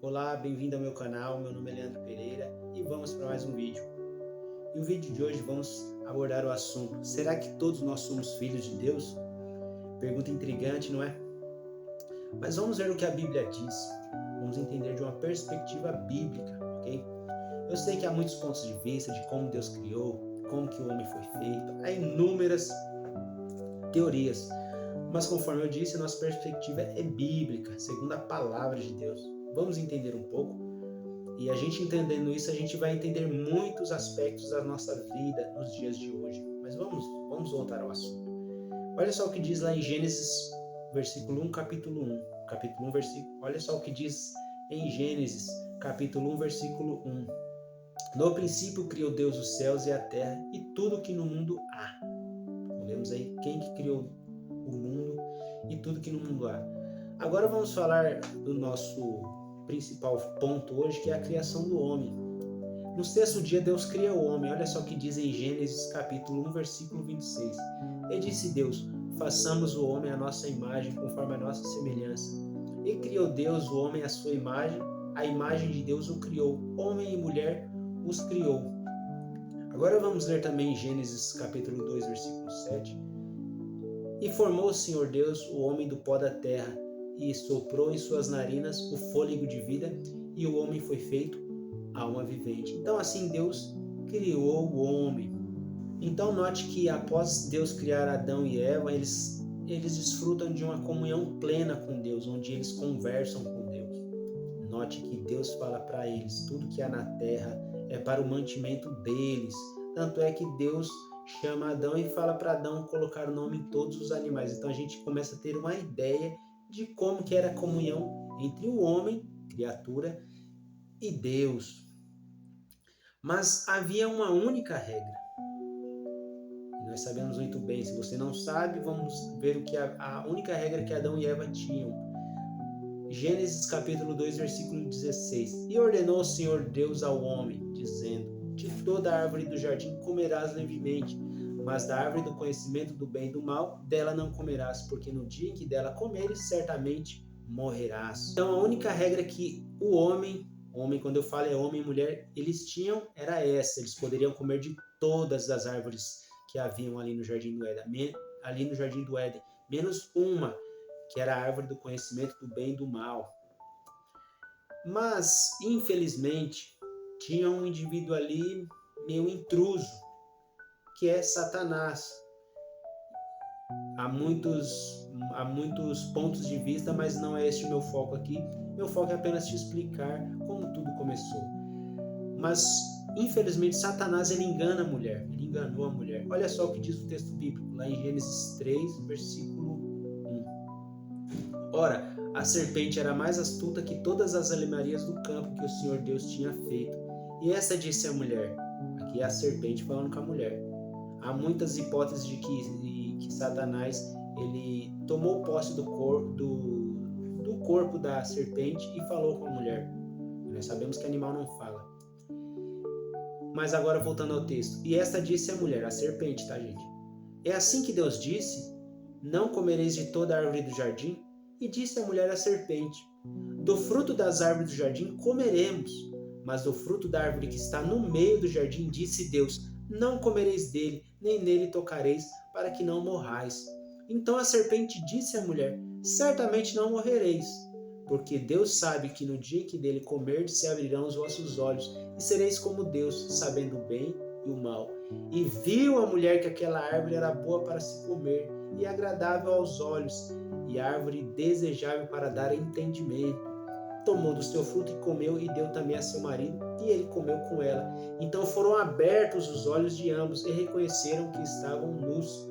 Olá, bem-vindo ao meu canal, meu nome é Leandro Pereira e vamos para mais um vídeo. E o vídeo de hoje vamos abordar o assunto: será que todos nós somos filhos de Deus? Pergunta intrigante, não é? Mas vamos ver o que a Bíblia diz. Vamos entender de uma perspectiva bíblica, ok? Eu sei que há muitos pontos de vista de como Deus criou, como que o homem foi feito, há inúmeras teorias. Mas conforme eu disse, a nossa perspectiva é bíblica, segundo a palavra de Deus. Vamos entender um pouco? E a gente entendendo isso, a gente vai entender muitos aspectos da nossa vida nos dias de hoje. Mas vamos voltar ao assunto. Olha só o que diz lá em Gênesis, versículo 1, capítulo 1. Capítulo 1, versículo. Olha só o que diz em Gênesis, capítulo 1, versículo 1. No princípio criou Deus os céus e a terra e tudo que no mundo há. Vemos aí quem que criou o mundo e tudo que no mundo há. Agora vamos falar do nosso principal ponto hoje, que é a criação do homem. No sexto dia Deus cria o homem. Olha só o que diz em Gênesis capítulo 1, versículo 26. E disse Deus: façamos o homem à nossa imagem, conforme a nossa semelhança. E criou Deus o homem à sua imagem, a imagem de Deus o criou, homem e mulher os criou. Agora vamos ler também Gênesis capítulo 2, versículo 7. E formou o Senhor Deus o homem do pó da terra, e soprou em suas narinas o fôlego de vida, e o homem foi feito alma vivente. Então assim Deus criou o homem. Então note que após Deus criar Adão e Eva, eles desfrutam de uma comunhão plena com Deus, onde eles conversam com Deus. Note que Deus fala para eles, tudo que há na terra é para o mantimento deles. Tanto é que Deus chama Adão e fala para Adão colocar o nome em todos os animais. Então a gente começa a ter uma ideia de como que era a comunhão entre o homem, criatura, e Deus. Mas havia uma única regra. E nós sabemos muito bem. Se você não sabe, vamos ver o que a única regra que Adão e Eva tinham. Gênesis capítulo 2, versículo 16. E ordenou o Senhor Deus ao homem, dizendo: de toda a árvore do jardim comerás livremente, mas da árvore do conhecimento do bem e do mal, dela não comerás, porque no dia em que dela comeres, certamente morrerás. Então a única regra que o homem, quando eu falo é homem e mulher, eles tinham era essa: eles poderiam comer de todas as árvores que haviam ali no jardim do Éden, menos uma, que era a árvore do conhecimento do bem e do mal. Mas, infelizmente, tinha um indivíduo ali meio intruso, que é Satanás. Há muitos pontos de vista, mas não é este o meu foco aqui. Meu foco é apenas te explicar como tudo começou. Mas, infelizmente, Satanás ele engana a mulher, ele enganou a mulher. Olha só o que diz o texto bíblico, lá em Gênesis 3, versículo 1. Ora, a serpente era mais astuta que todas as animarias do campo que o Senhor Deus tinha feito. E esta disse à mulher, aqui é a serpente falando com a mulher. Há muitas hipóteses de que Satanás ele tomou posse do corpo da serpente e falou com a mulher. Nós sabemos que animal não fala. Mas agora voltando ao texto. E esta disse à mulher, a serpente, tá, gente? É assim que Deus disse: não comereis de toda a árvore do jardim? E disse a mulher à serpente: do fruto das árvores do jardim comeremos, mas do fruto da árvore que está no meio do jardim, disse Deus: não comereis dele, nem nele tocareis, para que não morrais. Então a serpente disse à mulher: certamente não morrereis, porque Deus sabe que no dia que dele comerdes se abrirão os vossos olhos, e sereis como Deus, sabendo o bem e o mal. E viu a mulher que aquela árvore era boa para se comer, e agradável aos olhos, e árvore desejável para dar entendimento. Tomou do seu fruto e comeu, e deu também a seu marido, e ele comeu com ela. Então foram abertos os olhos de ambos, e reconheceram que estavam nus.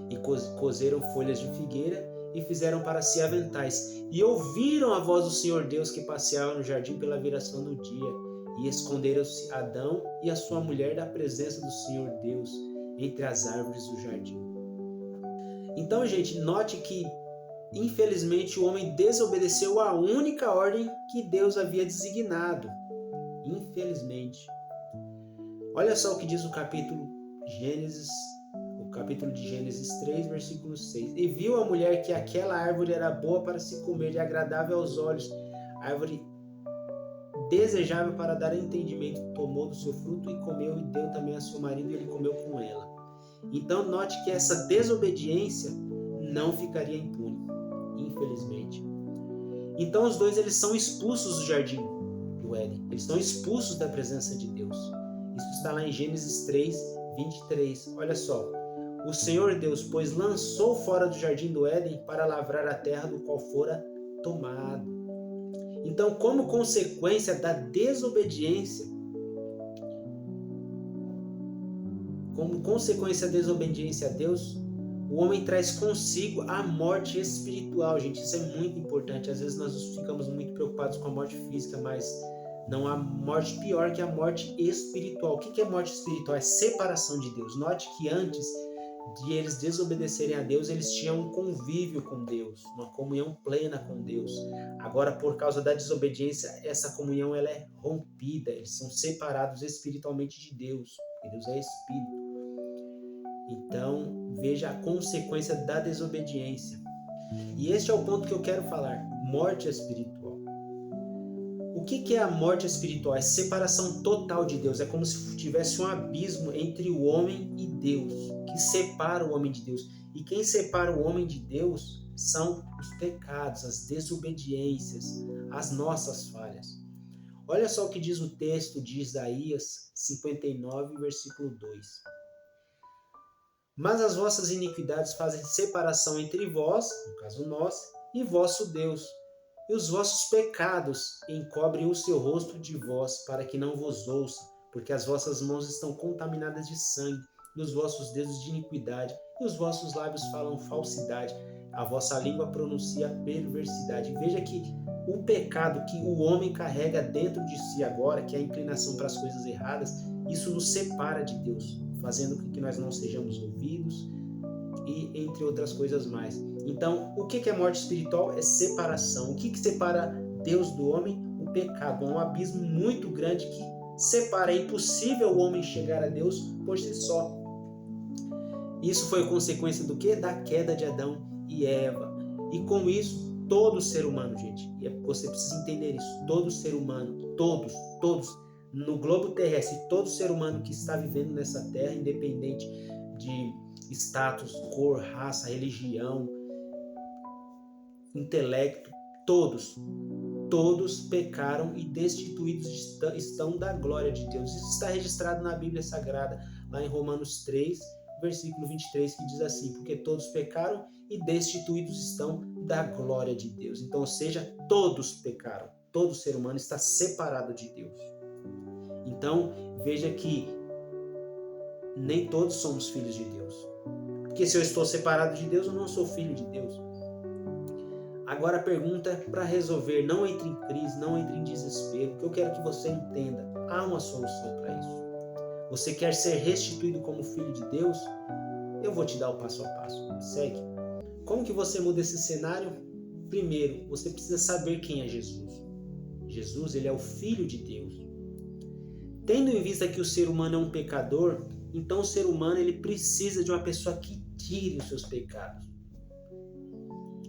E cozeram folhas de figueira, e fizeram para si aventais. E ouviram a voz do Senhor Deus que passeava no jardim pela viração do dia. E esconderam-se Adão e a sua mulher da presença do Senhor Deus entre as árvores do jardim. Então, gente, note que, infelizmente, o homem desobedeceu a única ordem que Deus havia designado. Infelizmente. Olha só o que diz o capítulo de Gênesis 3, versículo 6. E viu a mulher que aquela árvore era boa para se comer e agradável aos olhos, árvore desejável para dar entendimento, tomou do seu fruto e comeu, e deu também a seu marido, e ele comeu com ela. Então note que essa desobediência não ficaria impune, infelizmente. Então os dois eles são expulsos do jardim do Éden, eles são expulsos da presença de Deus. Isso está lá em Gênesis 3, 23. Olha só. O Senhor Deus, pois, lançou fora do jardim do Éden para lavrar a terra do qual fora tomado. Então, como consequência da desobediência, a Deus, o homem traz consigo a morte espiritual, gente. Isso é muito importante. Às vezes nós ficamos muito preocupados com a morte física, mas não há morte pior que a morte espiritual. O que é morte espiritual? É separação de Deus. Note que antes de eles desobedecerem a Deus, eles tinham um convívio com Deus, uma comunhão plena com Deus. Agora, por causa da desobediência, essa comunhão ela é rompida, eles são separados espiritualmente de Deus, porque Deus é Espírito. Então, veja a consequência da desobediência. E este é o ponto que eu quero falar, morte espiritual. O que é a morte espiritual? É separação total de Deus. É como se tivesse um abismo entre o homem e Deus, que separa o homem de Deus. E quem separa o homem de Deus são os pecados, as desobediências, as nossas falhas. Olha só o que diz o texto de Isaías 59, versículo 2. Mas as vossas iniquidades fazem separação entre vós, no caso nós, e vosso Deus. E os vossos pecados encobrem o seu rosto de vós, para que não vos ouça, porque as vossas mãos estão contaminadas de sangue, e os vossos dedos de iniquidade, e os vossos lábios falam falsidade, a vossa língua pronuncia perversidade. Veja que o pecado que o homem carrega dentro de si agora, que é a inclinação para as coisas erradas, isso nos separa de Deus, fazendo com que nós não sejamos ouvidos, e entre outras coisas mais. Então, o que é morte espiritual? É separação. O que separa Deus do homem? O pecado. É um abismo muito grande que separa. É impossível o homem chegar a Deus por si só. Isso foi consequência do quê? Da queda de Adão e Eva. E com isso, todo ser humano, gente, e você precisa entender isso, todo ser humano, todos, no globo terrestre, todo ser humano que está vivendo nessa terra, independente de status, cor, raça, religião, intelecto, todos pecaram e destituídos estão da glória de Deus. Isso está registrado na Bíblia Sagrada, lá em Romanos 3, versículo 23, que diz assim: porque todos pecaram e destituídos estão da glória de Deus. Então, ou seja, todos pecaram, todo ser humano está separado de Deus. Então, veja que nem todos somos filhos de Deus. Porque se eu estou separado de Deus, eu não sou filho de Deus. Agora a pergunta para resolver: não entre em crise, não entre em desespero. O que eu quero que você entenda: há uma solução para isso. Você quer ser restituído como filho de Deus? Eu vou te dar o passo a passo. Segue. Como que você muda esse cenário? Primeiro, você precisa saber quem é Jesus. Jesus, ele é o Filho de Deus. Tendo em vista que o ser humano é um pecador, então o ser humano ele precisa de uma pessoa que tire os seus pecados.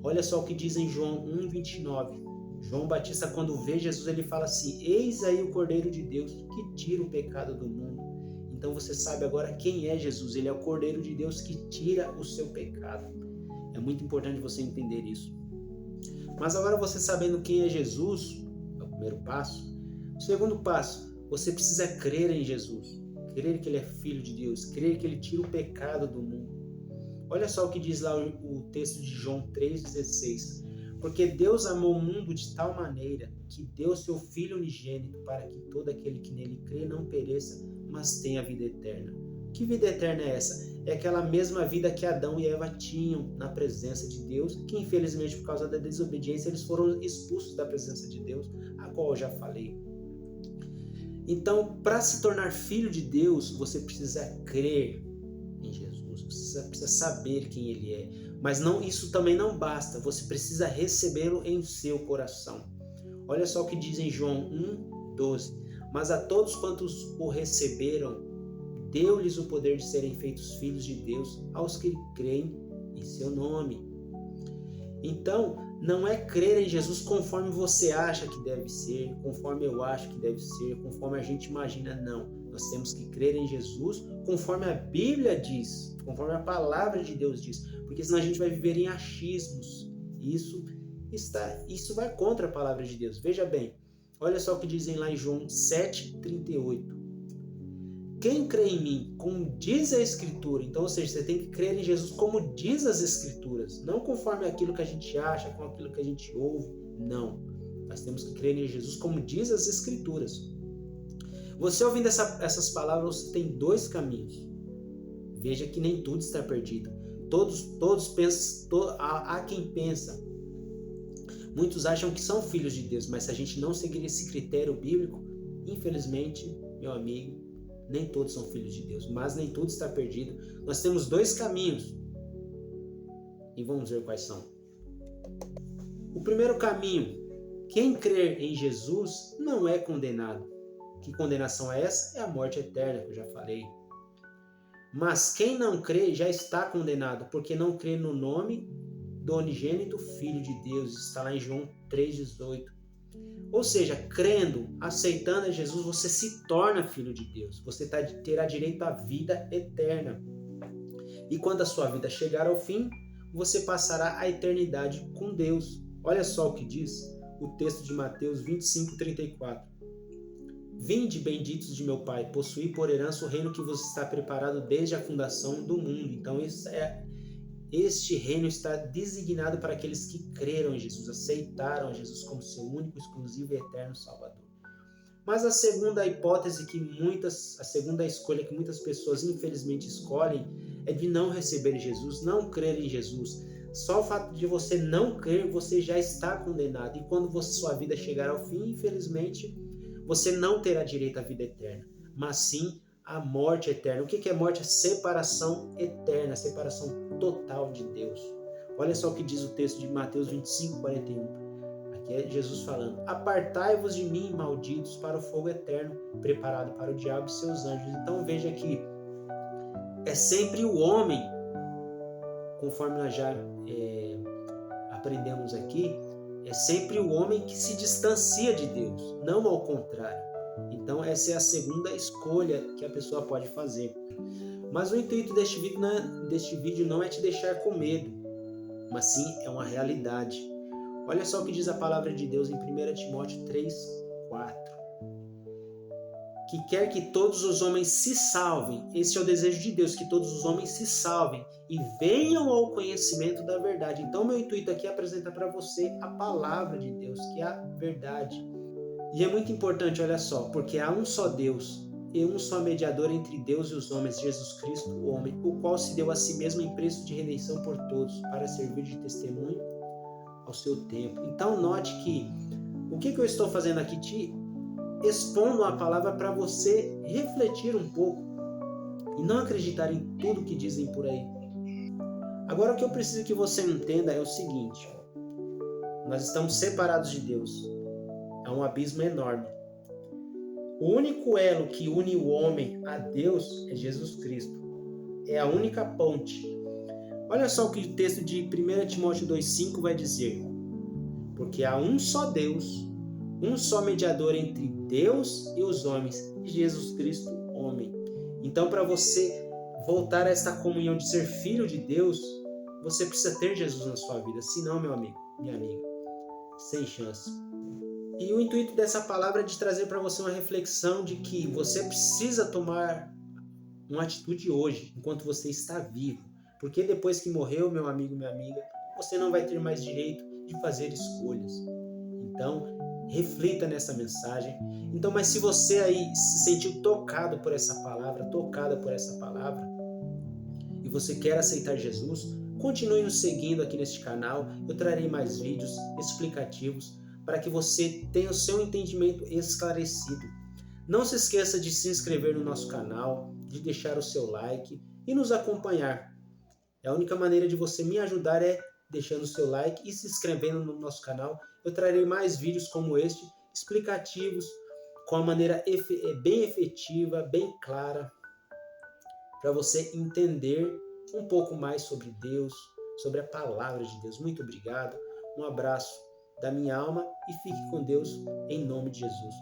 Olha só o que diz em João 1,29. João Batista, quando vê Jesus, ele fala assim: eis aí o Cordeiro de Deus que tira o pecado do mundo. Então você sabe agora quem é Jesus. Ele é o Cordeiro de Deus que tira o seu pecado. É muito importante você entender isso. Mas agora você sabendo quem é Jesus, é o primeiro passo. O segundo passo, você precisa crer em Jesus. Crer que ele é Filho de Deus. Crer que ele tira o pecado do mundo. Olha só o que diz lá o texto de João 3,16. Porque Deus amou o mundo de tal maneira que deu seu Filho unigênito para que todo aquele que nele crê não pereça, mas tenha vida eterna. Que vida eterna é essa? É aquela mesma vida que Adão e Eva tinham na presença de Deus, que infelizmente por causa da desobediência eles foram expulsos da presença de Deus, a qual eu já falei. Então, para se tornar filho de Deus, você precisa crer em Jesus, você precisa saber quem ele é. Mas isso também não basta, você precisa recebê-lo em seu coração. Olha só o que diz em João 1,12. Mas a todos quantos o receberam, deu-lhes o poder de serem feitos filhos de Deus, aos que creem em seu nome. Então, não é crer em Jesus conforme você acha que deve ser, conforme eu acho que deve ser, conforme a gente imagina, não. Nós temos que crer em Jesus conforme a Bíblia diz, conforme a palavra de Deus diz, porque senão a gente vai viver em achismos. Isso vai contra a palavra de Deus. Veja bem, olha só o que dizem lá em João 7,38. Quem crê em mim, como diz a Escritura, então, ou seja, você tem que crer em Jesus como diz as Escrituras, não conforme aquilo que a gente acha, com aquilo que a gente ouve, não. Nós temos que crer em Jesus como diz as Escrituras. Você ouvindo essas palavras, você tem dois caminhos. Veja que nem tudo está perdido. Todos pensam, há quem pensa. Muitos acham que são filhos de Deus, mas se a gente não seguir esse critério bíblico, infelizmente, meu amigo, nem todos são filhos de Deus, mas nem tudo está perdido. Nós temos dois caminhos. E vamos ver quais são. O primeiro caminho, quem crer em Jesus não é condenado. Que condenação é essa? É a morte eterna, que eu já falei. Mas quem não crê já está condenado, porque não crê no nome do unigênito Filho de Deus. Está lá em João 3,18. Ou seja, crendo, aceitando a Jesus, você se torna filho de Deus. Você terá direito à vida eterna. E quando a sua vida chegar ao fim, você passará a eternidade com Deus. Olha só o que diz o texto de Mateus 25:34. Vinde, benditos de meu Pai, possuí por herança o reino que vos está preparado desde a fundação do mundo. Então, este reino está designado para aqueles que creram em Jesus, aceitaram Jesus como seu único, exclusivo e eterno Salvador. Mas a segunda hipótese a segunda escolha que muitas pessoas infelizmente escolhem é de não receber Jesus, não crer em Jesus. Só o fato de você não crer, você já está condenado. E quando sua vida chegar ao fim, infelizmente, você não terá direito à vida eterna, mas sim a morte eterna. O que é morte? É separação eterna, separação total de Deus. Olha só o que diz o texto de Mateus 25:41. Aqui é Jesus falando: apartai-vos de mim, malditos, para o fogo eterno, preparado para o diabo e seus anjos. Então veja que é sempre o homem, conforme nós já aprendemos aqui, é sempre o homem que se distancia de Deus, não ao contrário. Então essa é a segunda escolha que a pessoa pode fazer. Mas o intuito deste vídeo não é te deixar com medo, mas sim é uma realidade. Olha só o que diz a palavra de Deus em 1 Timóteo 3:4. Que quer que todos os homens se salvem. Esse é o desejo de Deus, que todos os homens se salvem e venham ao conhecimento da verdade. Então meu intuito aqui é apresentar para você a palavra de Deus, que é a verdade. E é muito importante, olha só, porque há um só Deus e um só mediador entre Deus e os homens, Jesus Cristo, o homem, o qual se deu a si mesmo em preço de redenção por todos, para servir de testemunho ao seu tempo. Então note que o que eu estou fazendo aqui? Te expondo a palavra para você refletir um pouco e não acreditar em tudo que dizem por aí. Agora o que eu preciso que você entenda é o seguinte: nós estamos separados de Deus. É um abismo enorme. O único elo que une o homem a Deus é Jesus Cristo. É a única ponte. Olha só o que o texto de 1 Timóteo 2,5 vai dizer. Porque há um só Deus, um só mediador entre Deus e os homens, Jesus Cristo, homem. Então, para você voltar a esta comunhão de ser filho de Deus, você precisa ter Jesus na sua vida. Senão, meu amigo, minha amiga, sem chance. E o intuito dessa palavra é de trazer para você uma reflexão de que você precisa tomar uma atitude hoje, enquanto você está vivo. Porque depois que morreu, meu amigo, minha amiga, você não vai ter mais direito de fazer escolhas. Então, reflita nessa mensagem. Então, mas se você aí se sentiu tocada por essa palavra, e você quer aceitar Jesus, continue nos seguindo aqui neste canal. Eu trarei mais vídeos explicativos para que você tenha o seu entendimento esclarecido. Não se esqueça de se inscrever no nosso canal, de deixar o seu like e nos acompanhar. A única maneira de você me ajudar é deixando o seu like e se inscrevendo no nosso canal. Eu trarei mais vídeos como este, explicativos, com a maneira bem efetiva, bem clara, para você entender um pouco mais sobre Deus, sobre a palavra de Deus. Muito obrigado. Um abraço da minha alma e fique com Deus em nome de Jesus.